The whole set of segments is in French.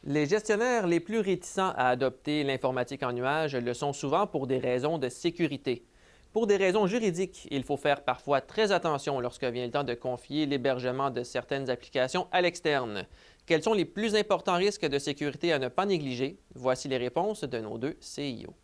Les gestionnaires les plus réticents à adopter l'informatique en nuage le sont souvent pour des raisons de sécurité. Pour des raisons juridiques, il faut faire parfois très attention lorsque vient le temps de confier l'hébergement de certaines applications à l'externe. Quels sont les plus importants risques de sécurité à ne pas négliger? Voici les réponses de nos deux CIO.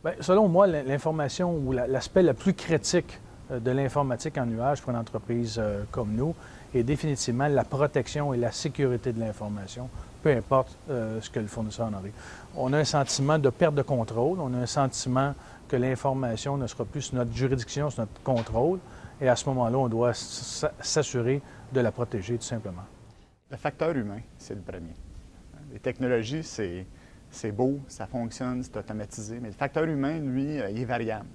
Bien, selon moi, l'information ou l'aspect le plus critique de l'informatique en nuage pour une entreprise comme nous est définitivement la protection et la sécurité de l'information, peu importe ce que le fournisseur en arrive. On a un sentiment de perte de contrôle, on a un sentiment que l'information ne sera plus sur notre juridiction, sur notre contrôle, et à ce moment-là, on doit s'assurer de la protéger tout simplement. Le facteur humain, c'est le premier. Les technologies, c'est beau, ça fonctionne, c'est automatisé, mais le facteur humain, lui, il est variable.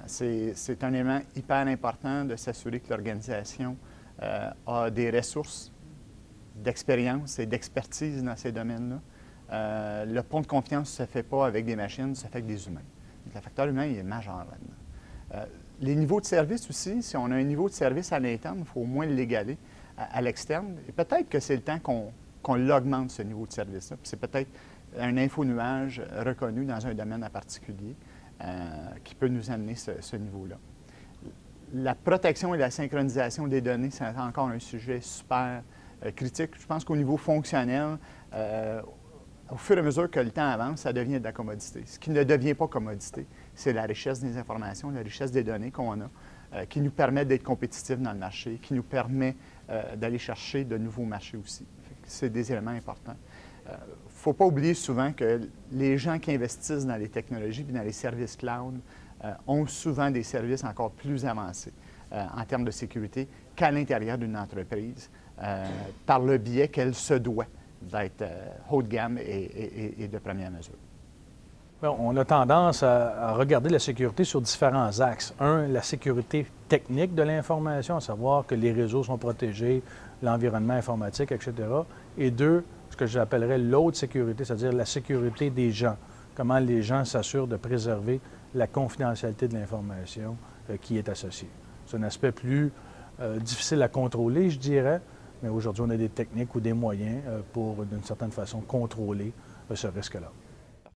C'est un élément hyper important de s'assurer que l'organisation a des ressources d'expérience et d'expertise dans ces domaines-là. Le pont de confiance ne se fait pas avec des machines, ça se fait avec des humains. Donc, le facteur humain, il est majeur là-dedans. Les niveaux de service aussi, si on a un niveau de service à l'interne, il faut au moins l'égaler à l'externe. Et peut-être que c'est le temps qu'on l'augmente, ce niveau de service-là. C'est peut-être un info-nuage reconnu dans un domaine en particulier qui peut nous amener ce niveau-là. La protection et la synchronisation des données, c'est encore un sujet super critique. Je pense qu'au niveau fonctionnel, au fur et à mesure que le temps avance, ça devient de la commodité. Ce qui ne devient pas commodité, c'est la richesse des informations, la richesse des données qu'on a, qui nous permet d'être compétitifs dans le marché, qui nous permet d'aller chercher de nouveaux marchés aussi. C'est des éléments importants. Il ne faut pas oublier souvent que les gens qui investissent dans les technologies et dans les services cloud ont souvent des services encore plus avancés en termes de sécurité qu'à l'intérieur d'une entreprise, par le biais qu'elle se doit d'être haut de gamme et de première mesure. Bien, on a tendance à regarder la sécurité sur différents axes. Un, la sécurité technique de l'information, à savoir que les réseaux sont protégés, l'environnement informatique, etc. Et deux, ce que j'appellerais l'autre sécurité, c'est-à-dire la sécurité des gens. Comment les gens s'assurent de préserver la confidentialité de l'information qui est associée. C'est un aspect plus difficile à contrôler, je dirais, mais aujourd'hui, on a des techniques ou des moyens pour, d'une certaine façon, contrôler ce risque-là.